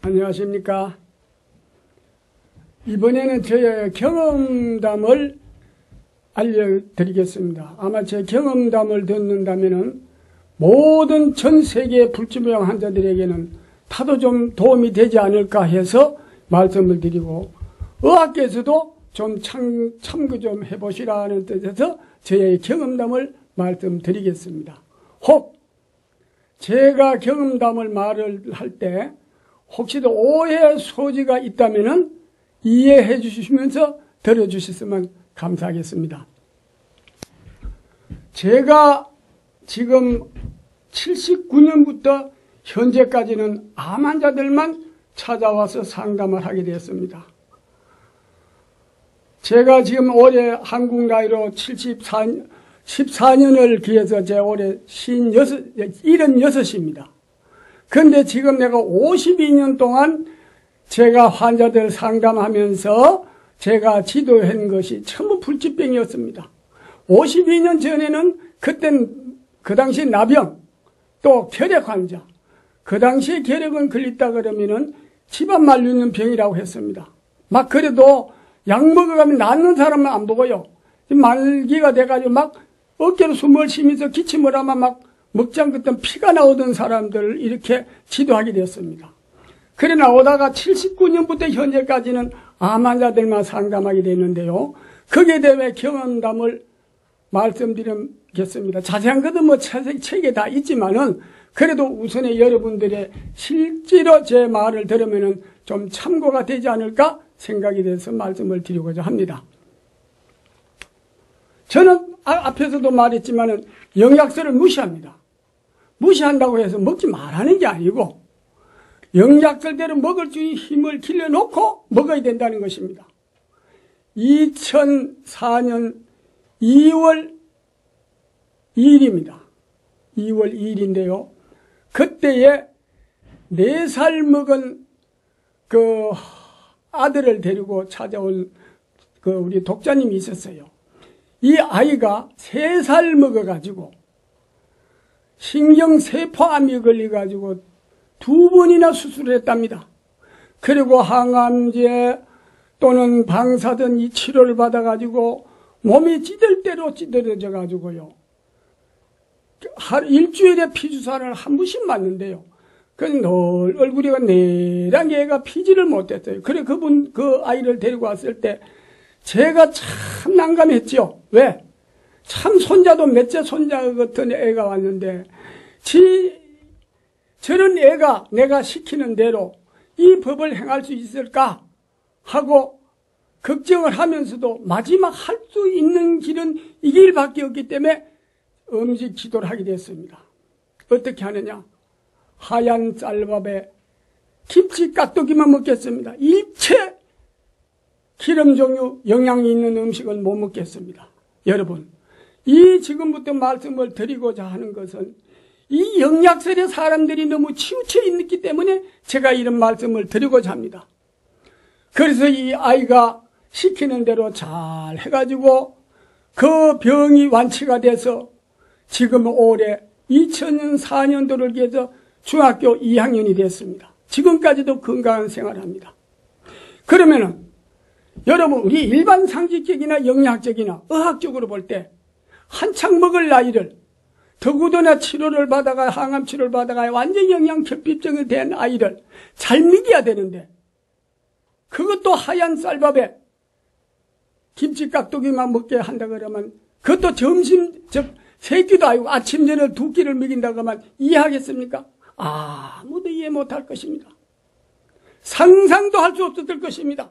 안녕하십니까. 이번에는 저의 경험담을 알려드리겠습니다. 아마 제 경험담을 듣는다면 모든 전 세계 불치병 환자들에게는 타도 좀 도움이 되지 않을까 해서 말씀을 드리고, 의학계에서도 좀 참고 좀 해보시라는 뜻에서 저의 경험담을 말씀드리겠습니다. 혹 제가 경험담을 말을 할 때 혹시도 오해 소지가 있다면 이해해 주시면서 들어주셨으면 감사하겠습니다. 제가 지금 79년부터 현재까지는 암 환자들만 찾아와서 상담을 하게 되었습니다. 제가 지금 올해 한국 나이로 14년을 기해서 제 올해 76입니다. 그런데 지금 내가 52년 동안 제가 환자들 상담하면서 제가 지도한 것이 전부 불치병이었습니다. 52년 전에는 그 당시 나병, 또 결핵 환자, 그 당시에 결핵은 걸렸다 그러면은 집안 말리는 병이라고 했습니다. 막 그래도 약 먹어가면 낫는 사람은 안 보고요. 말기가 돼가지고 막 어깨로 숨을 쉬면서 기침을 하면 막 먹장 같은 피가 나오던 사람들을 이렇게 지도하게 되었습니다. 그래 나오다가 79년부터 현재까지는 암 환자들만 상담하게 됐는데요. 거기에 대해 경험담을 말씀드리겠습니다. 자세한 것은 뭐 책에 다 있지만은 그래도 우선에 여러분들의 실제로 제 말을 들으면은 좀 참고가 되지 않을까 생각이 돼서 말씀을 드리고자 합니다. 저는 앞에서도 말했지만은 영양소를 무시합니다. 무시한다고 해서 먹지 말라는 게 아니고 영양소대로 먹을 수 있는 힘을 길러놓고 먹어야 된다는 것입니다. 2004년 2월 2일입니다. 2월 2일인데요. 그때에 4살 먹은 그 아들을 데리고 찾아온 그 우리 독자님이 있었어요. 이 아이가 3살 먹어가지고 신경세포암이 걸려가지고 2번이나 수술을 했답니다. 그리고 항암제 또는 방사선 이 치료를 받아가지고 몸이 찌들 대로 찌들어져가지고요. 일주일에 피주사를 한 번씩 맞는데요. 그래서 늘 얼굴이 내랑게 애가 피지를 못했어요. 그래 그 아이를 데리고 왔을 때 제가 참 난감했죠. 왜? 참 손자도 몇째 손자 같은 애가 왔는데 저런 애가 내가 시키는 대로 이 법을 행할 수 있을까 하고 걱정을 하면서도 마지막 할 수 있는 길은 이 길밖에 없기 때문에 음식 기도를 하게 됐습니다. 어떻게 하느냐? 하얀 쌀밥에 김치 깍두기만 먹겠습니다. 일체 기름 종류 영양이 있는 음식은 못 먹겠습니다. 여러분, 이 지금부터 말씀을 드리고자 하는 것은 이 영약설에 사람들이 너무 치우쳐 있기 때문에 제가 이런 말씀을 드리고자 합니다. 그래서 이 아이가 시키는 대로 잘 해가지고 그 병이 완치가 돼서 지금 올해 2004년도를 기해서 중학교 2학년이 됐습니다. 지금까지도 건강한 생활을 합니다. 그러면은 여러분, 우리 일반 상식적이나 영양학적이나 의학적으로 볼 때 한창 먹을 나이를 더구나 치료를 받아가 항암 치료를 받아가 완전 영양 결핍증이 된 아이를 잘 먹여야 되는데 그것도 하얀 쌀밥에 김치 깍두기만 먹게 한다 그러면 그것도 점심 세끼도 아니고 아침 저녁 2끼를 먹인다고 하면 이해하겠습니까? 아무도 이해 못할 것입니다. 상상도 할 수 없었을 것입니다.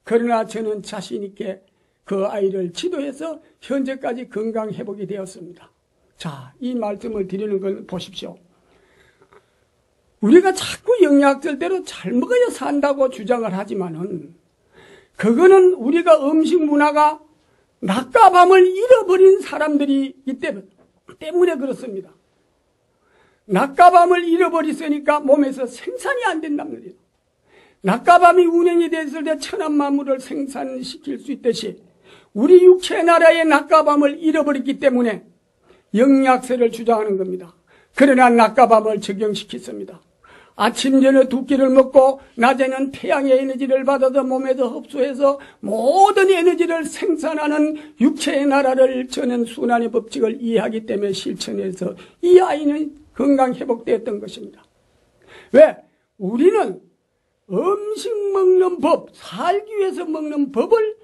그러나 저는 자신 있게 그 아이를 지도해서 현재까지 건강 회복이 되었습니다. 자, 이 말씀을 드리는 걸 보십시오. 우리가 자꾸 영양학설대로 잘 먹어야 산다고 주장을 하지만은 그거는 우리가 음식 문화가 낮과 밤을 잃어버린 사람들이기 때문에 그렇습니다. 낮과 밤을 잃어버렸으니까 몸에서 생산이 안 된단 말이에요. 낮과 밤이 운행이 됐을 때 천한 만물을 생산시킬 수 있듯이 우리 육체 나라의 낮과 밤을 잃어버렸기 때문에 영약세를 주장하는 겁니다. 그러나 낮과 밤을 적용시켰습니다. 아침 저녁 두 끼를 먹고 낮에는 태양의 에너지를 받아서 몸에서 흡수해서 모든 에너지를 생산하는 육체의 나라를 저는 순환의 법칙을 이해하기 때문에 실천해서 이 아이는 건강 회복되었던 것입니다. 왜? 우리는 음식 먹는 법, 살기 위해서 먹는 법을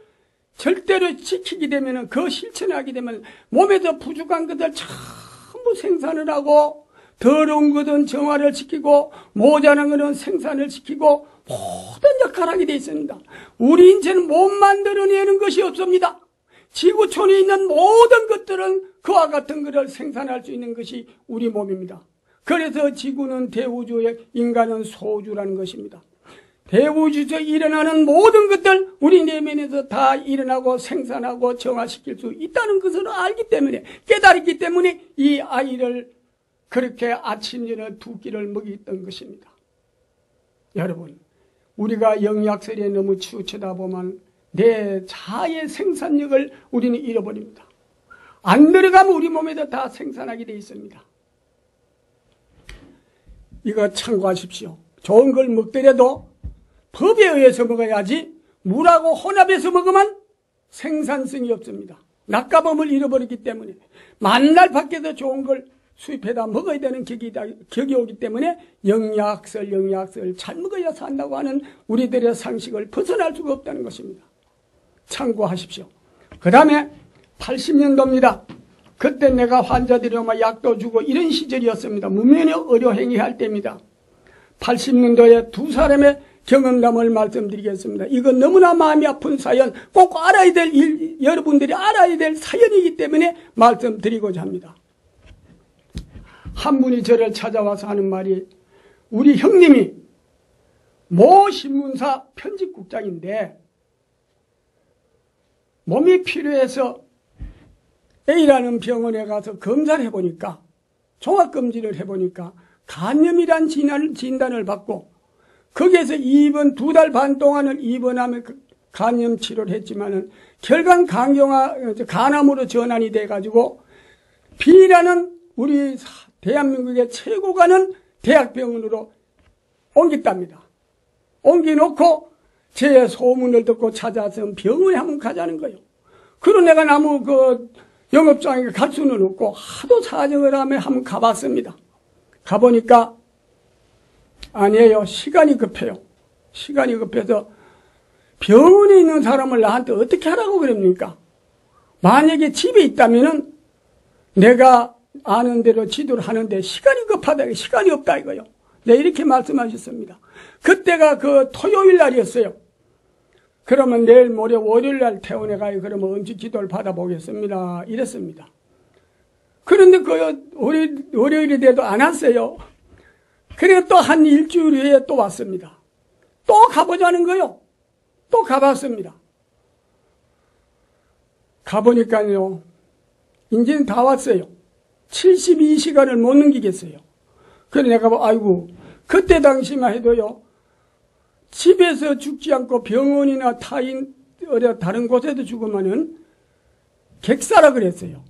절대로 지키게 되면, 그 실천하게 되면 몸에서 부족한 것들 전부 생산을 하고 더러운 것은 정화를 시키고 모자란 것은 생산을 시키고 모든 역할을 하게 되어 있습니다. 우리 인체는 못 만들어내는 것이 없습니다. 지구촌에 있는 모든 것들은 그와 같은 것을 생산할 수 있는 것이 우리 몸입니다. 그래서 지구는 대우주의, 인간은 소주라는 것입니다. 대우주에서 일어나는 모든 것들 우리 내면에서 다 일어나고 생산하고 정화시킬 수 있다는 것을 알기 때문에, 깨달았기 때문에 이 아이를 그렇게 아침 저녁 두 끼를 먹였던 것입니다. 여러분, 우리가 영약설에 너무 치우치다 보면 내 자아의 생산력을 우리는 잃어버립니다. 안 들어가면 우리 몸에서 다 생산하게 되어 있습니다. 이거 참고하십시오. 좋은 걸 먹더라도 법에 의해서 먹어야지 물하고 혼합해서 먹으면 생산성이 없습니다. 낮과 밤을 잃어버리기 때문에 만날 밖에서 좋은 걸 수입해다 먹어야 되는 격이 오기 때문에 영약설 잘 먹어야 산다고 하는 우리들의 상식을 벗어날 수가 없다는 것입니다. 참고하십시오. 그 다음에 80년도입니다. 그때 내가 환자들이 약도 주고 이런 시절이었습니다. 무면허 의료 행위할 때입니다. 80년도에 두 사람의 경험담을 말씀드리겠습니다. 이건 너무나 마음이 아픈 사연, 꼭 알아야 될 여러분들이 알아야 될 사연이기 때문에 말씀드리고자 합니다. 한 분이 저를 찾아와서 하는 말이, 우리 형님이 모 신문사 편집국장인데 몸이 필요해서 A라는 병원에 가서 검사를 해보니까, 종합검진을 해보니까 간염이란 진단을 받고 거기에서 입원 2달 반 동안을 입원하며 간염 치료를 했지만은 결국 간암으로 전환이 돼가지고 B라는 우리 대한민국의 최고 가는 대학병원으로 옮겼답니다. 옮겨놓고 제 소문을 듣고 찾아서 병원에 한번 가자는 거예요. 그럼 내가 나무 영업장에 갈 수는 없고 하도 사정을 하며 한번 가봤습니다. 가보니까 아니에요. 시간이 급해요. 시간이 급해서 병원에 있는 사람을 나한테 어떻게 하라고 그럽니까? 만약에 집에 있다면은 내가 아는 대로 지도를 하는데 시간이 급하다, 시간이 없다 이거요. 네, 이렇게 말씀하셨습니다. 그때가 토요일 날이었어요. 그러면 내일 모레 월요일 날 퇴원해 가요. 그러면 음식 기도를 받아보겠습니다. 이랬습니다. 그런데 월요일이 돼도 안 왔어요. 그래 또 한 일주일 후에 또 왔습니다. 또 가보자는 거요. 또 가봤습니다. 가보니까요, 이제는 다 왔어요. 72시간을 못 넘기겠어요. 그래 내가 아이고, 그때 당시만 해도요, 집에서 죽지 않고 병원이나 다른 곳에도 죽으면은 객사라 그랬어요.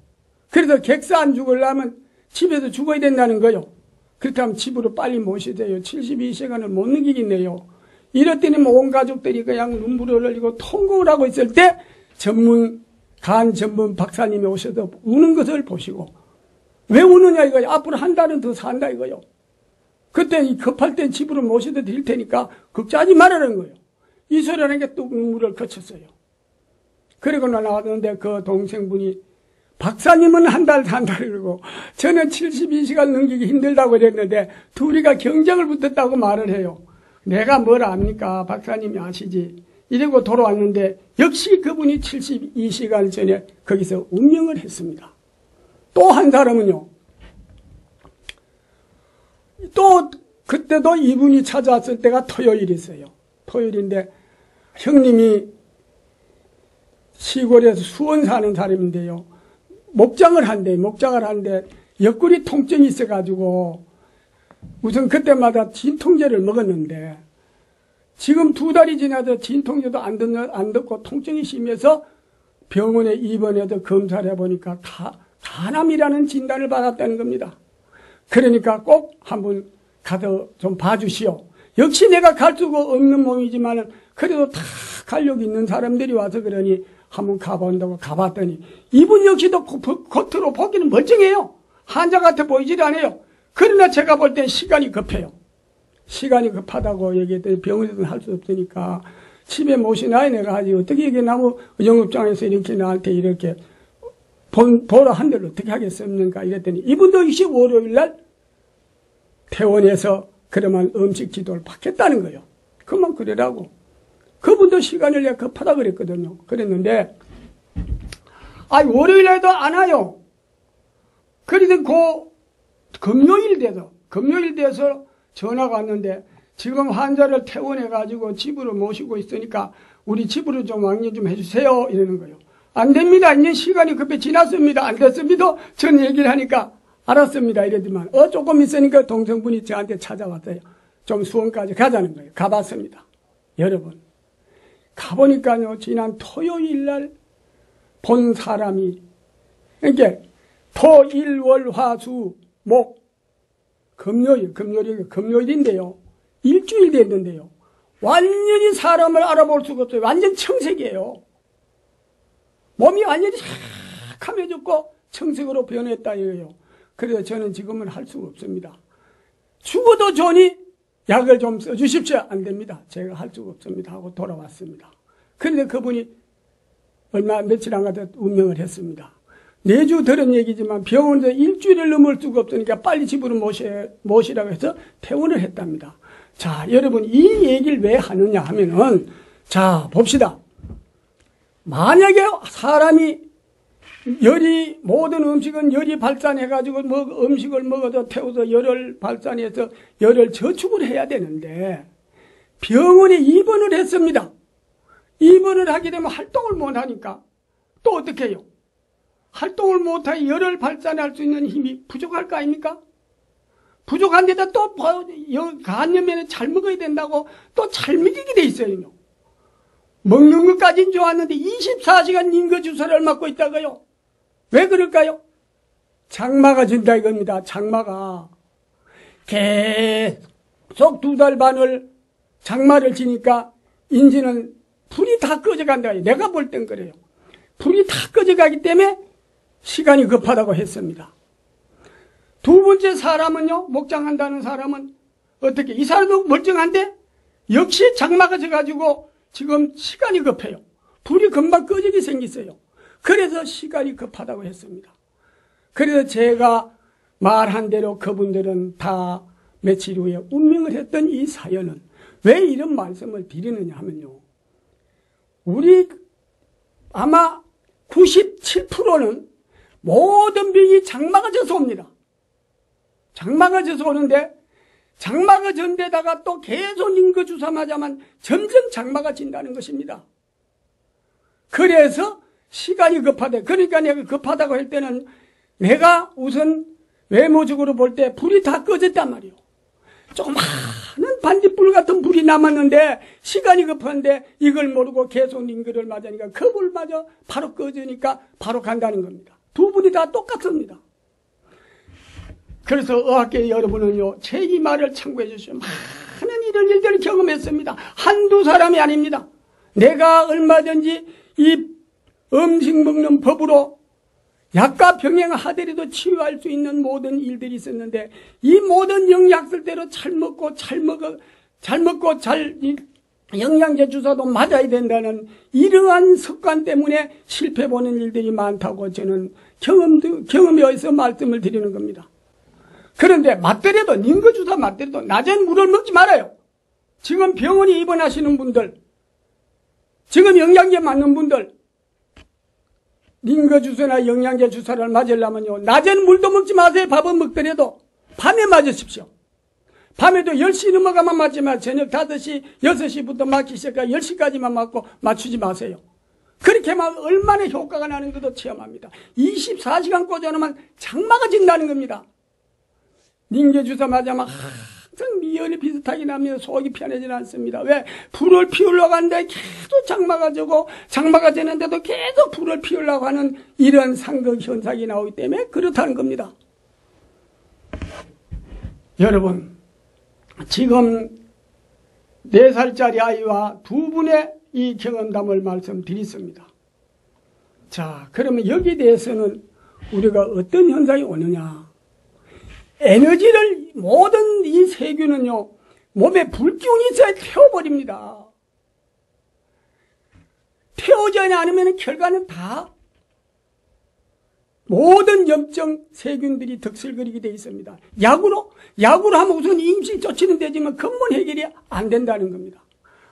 그래서 객사 안 죽으려면 집에서 죽어야 된다는 거요. 그렇다면 집으로 빨리 모셔야 돼요. 72시간을 못 넘기겠네요. 이럴 때는 온 가족들이 그냥 눈물을 흘리고 통곡을 하고 있을 때 간 전문 박사님이 오셔서 우는 것을 보시고, 왜 우느냐 이거요. 앞으로 한 달은 더 산다 이거요. 그때 급할 때 집으로 모셔도 될 테니까 걱정하지 말라는 거예요. 이 소리라는 게 또 눈물을 거쳤어요. 그리고 나왔는데 그 동생분이, 박사님은 한 달 산다 그러고 저는 72시간 넘기기 힘들다고 그랬는데 둘이가 경쟁을 붙었다고 말을 해요. 내가 뭘 압니까? 박사님이 아시지. 이러고 돌아왔는데 역시 그분이 72시간 전에 거기서 운명을 했습니다. 또 한 사람은요, 또 그때도 이분이 찾아왔을 때가 토요일이었어요. 토요일인데 형님이 시골에서 수원 사는 사람인데요. 목장을 하는데 옆구리 통증이 있어가지고 우선 그때마다 진통제를 먹었는데 지금 2달이 지나서 진통제도 안 듣고 통증이 심해서 병원에 입원해서 검사를 해보니까 간암이라는 진단을 받았다는 겁니다. 그러니까 꼭 한번 가서 좀 봐주시오. 역시 내가 갈 수가 없는 몸이지만은 그래도 다 간력 있는 사람들이 와서 그러니 한번 가본다고 가봤더니 이분 역시도 겉으로 보기는 멀쩡해요. 환자 같아 보이질 않아요. 그러나 제가 볼 땐 시간이 급해요. 시간이 급하다고 얘기했더니 병원에서는 할 수 없으니까 집에 모시나요? 내가 하지. 어떻게 이게 나무 영업장에서 이렇게 나한테 이렇게 보라 한 대를 어떻게 하겠습니까? 이랬더니 이분도 역시 월요일날 퇴원해서 그러면 음식 지도를 받겠다는 거예요. 그만 그러라고. 그분도 시간을 내가 급하다 그랬거든요. 그랬는데 월요일날도 안 와요. 그러던 금요일 돼서 전화가 왔는데 지금 환자를 퇴원해가지고 집으로 모시고 있으니까 우리 집으로 좀 왕래 좀 해주세요. 이러는 거예요. 안 됩니다. 이제 시간이 급해 지났습니다. 안 됐습니다. 전 얘기를 하니까 알았습니다. 이랬지만 조금 있으니까 동생분이 저한테 찾아왔어요. 좀 수원까지 가자는 거예요. 가봤습니다. 여러분 가보니까요. 지난 토요일날 본 사람이 그러니까 토, 일, 월, 화, 수, 목 금요일인데요. 일주일 됐는데요. 완전히 사람을 알아볼 수가 없어요. 완전 청색이에요. 몸이 완전히 삭함해졌고 청색으로 변했다 이거예요. 그래서 저는 지금은 할 수가 없습니다. 죽어도 좋으니 약을 좀 써주십시오. 안 됩니다. 제가 할 수가 없습니다. 하고 돌아왔습니다. 그런데 그분이 며칠 안 가서 운명을 했습니다. 내주 들은 얘기지만 병원에서 일주일을 넘을 수가 없으니까 빨리 집으로 모시라고 해서 퇴원을 했답니다. 자, 여러분 이 얘기를 왜 하느냐 하면은 자, 봅시다. 만약에 사람이 모든 음식은 열이 발산해가지고 음식을 먹어서 태워서 열을 발산해서 열을 저축을 해야 되는데 병원에 입원을 했습니다. 입원을 하게 되면 활동을 못하니까 또 어떻게 해요? 활동을 못하여 열을 발산할 수 있는 힘이 부족할 거 아닙니까? 부족한 데다 또 간염에는 잘 먹어야 된다고 또 잘 먹이게 돼 있어요. 먹는 것까지는 좋았는데 24시간 링거주사를 맞고 있다고요. 왜 그럴까요? 장마가 준다 이겁니다. 장마가 계속 2달 반을 장마를 지니까 인지는 불이 다 꺼져간다. 내가 볼 땐 그래요. 불이 다 꺼져가기 때문에 시간이 급하다고 했습니다. 두 번째 사람은요, 목장한다는 사람은 어떻게, 이 사람도 멀쩡한데 역시 장마가 져가지고 지금 시간이 급해요. 불이 금방 꺼지게 생겼어요. 그래서 시간이 급하다고 했습니다. 그래서 제가 말한 대로 그분들은 다 며칠 후에 운명을 했던 이 사연은 왜 이런 말씀을 드리느냐 하면요. 우리 아마 97%는 모든 병이 장마가 져서 옵니다. 장마가 져서 오는데 장마가 전 데다가 또 계속 링거주사 맞아만 점점 장마가 진다는 것입니다. 그래서 시간이 급하대. 그러니까 내가 급하다고 할 때는 내가 우선 외모적으로 볼 때 불이 다 꺼졌단 말이에요. 조그마한 반딧불 같은 불이 남았는데 시간이 급한데 이걸 모르고 계속 링거를 맞으니까 그 불마저 바로 꺼지니까 바로 간다는 겁니다. 두 분이 다 똑같습니다. 그래서 의학계 여러분은요, 제 이 말을 참고해 주시오. 많은 이런 일들을 경험했습니다. 한두 사람이 아닙니다. 내가 얼마든지 이 음식 먹는 법으로 약과 병행하더라도 치유할 수 있는 모든 일들이 있었는데 이 모든 영양실대로 잘 먹고 영양제 주사도 맞아야 된다는 이러한 습관 때문에 실패 보는 일들이 많다고 저는 경험에 의해서 말씀을 드리는 겁니다. 그런데 맞더라도 링거주사 맞더라도 낮엔 물을 먹지 말아요. 지금 병원에 입원하시는 분들, 지금 영양제 맞는 분들, 링거주사나 영양제 주사를 맞으려면요, 낮에는 물도 먹지 마세요. 밥은 먹더라도 밤에 맞으십시오. 밤에도 10시 넘어가면 맞지 마. 저녁 5시, 6시부터 맞기 시작하니까 10시까지만 맞고 맞추지 마세요. 그렇게 하면 얼마나 효과가 나는 것도 체험합니다. 24시간 꽂아놓으면 장마가 진다는 겁니다. 링게 주사 맞으면 항상 미열이 비슷하게 나면 속이 편해지지 않습니다. 왜? 불을 피우려고 하는데 계속 장마가 지고 장마가 지는데도 계속 불을 피우려고 하는 이런 상극 현상이 나오기 때문에 그렇다는 겁니다. 여러분, 지금 4살짜리 아이와 두 분의 이 경험담을 말씀드렸습니다. 자, 그러면 여기에 대해서는 우리가 어떤 현상이 오느냐? 에너지를 모든 이 세균은요, 몸에 불기운이 있어야 태워버립니다. 태워지지 않으면 결과는 다 모든 염증 세균들이 득실거리게 되어 있습니다. 약으로 하면 우선 임시 조치는 되지만 근본 해결이 안 된다는 겁니다.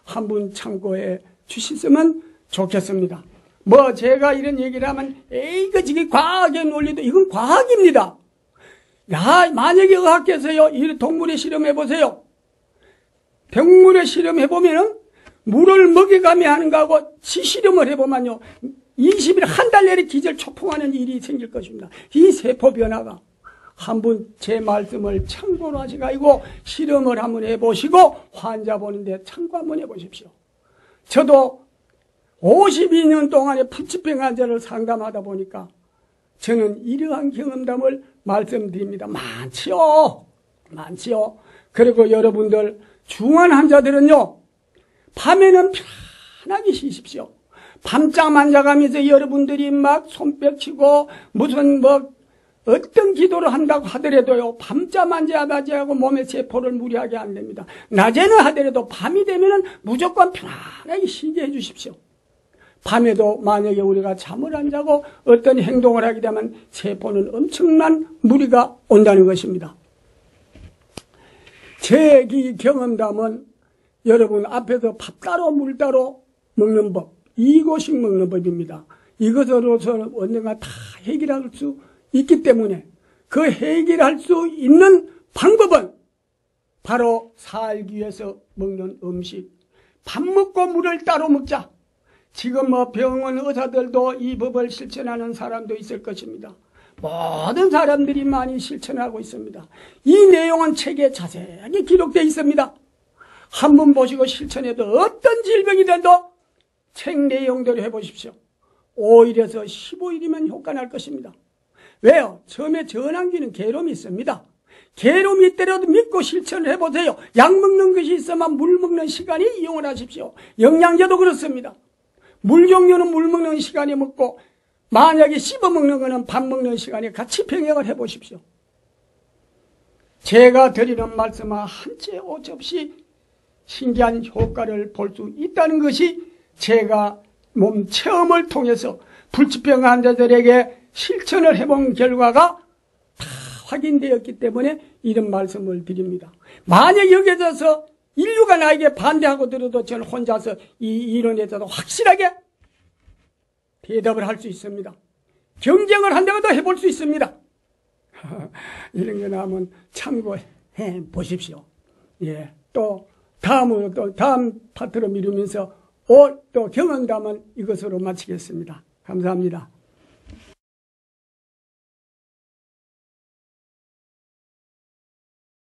한번 참고해 주셨으면 좋겠습니다. 뭐 제가 이런 얘기를 하면 이거 지금 과학의 논리도 이건 과학입니다. 야, 만약에 의학계에서요, 이 동물에 실험해보세요. 동물에 실험해보면은 물을 먹여가며 하는 거하고 실험을 해보면요, 20일, 한 달 내에 기절 초풍하는 일이 생길 것입니다. 이 세포 변화가. 한번 제 말씀을 참고로 하시고 실험을 한번 해보시고 환자 보는데 참고 한번 해보십시오. 저도 52년 동안에 불치병 환자를 상담하다 보니까 저는 이러한 경험담을 말씀드립니다. 많지요. 그리고 여러분들 중환 환자들은요, 밤에는 편하게 쉬십시오. 밤잠 안 자가면서 여러분들이 막 손뼉치고 무슨 어떤 기도를 한다고 하더라도요, 밤잠 안 자고 몸의 세포를 무리하게 안 됩니다. 낮에는 하더라도 밤이 되면은 무조건 편안하게 쉬게 해 주십시오. 밤에도 만약에 우리가 잠을 안 자고 어떤 행동을 하게 되면 세포는 엄청난 무리가 온다는 것입니다. 제 경험담은 여러분 앞에서 밥 따로 물 따로 먹는 법, 이고식 먹는 법입니다. 이것으로서 언젠가 다 해결할 수 있기 때문에 그 해결할 수 있는 방법은 바로 살기 위해서 먹는 음식. 밥 먹고 물을 따로 먹자. 지금 병원 의사들도 이 법을 실천하는 사람도 있을 것입니다. 모든 사람들이 많이 실천하고 있습니다. 이 내용은 책에 자세하게 기록되어 있습니다. 한번 보시고 실천해도 어떤 질병이라도 책 내용대로 해보십시오. 5일에서 15일이면 효과 날 것입니다. 왜요? 처음에 전환기는 괴로움이 있습니다. 괴로움이 있더라도 믿고 실천을 해보세요. 약 먹는 것이 있으면 물 먹는 시간이 이용을 하십시오. 영양제도 그렇습니다. 물 종류는 물 먹는 시간에 먹고 만약에 씹어 먹는 거는 밥 먹는 시간에 같이 병행을 해보십시오. 제가 드리는 말씀은 한치 오차없이 신기한 효과를 볼 수 있다는 것이 제가 몸 체험을 통해서 불치병 환자들에게 실천을 해본 결과가 다 확인되었기 때문에 이런 말씀을 드립니다. 만약 여기에서 인류가 나에게 반대하고 들어도 저는 혼자서 이 이론에 대해서 확실하게 대답을 할 수 있습니다. 경쟁을 한다고도 해볼 수 있습니다. 이런 거 나오면 참고해 보십시오. 예. 또 다음으로 또 다음 파트로 미루면서 또 경험담은 이것으로 마치겠습니다. 감사합니다.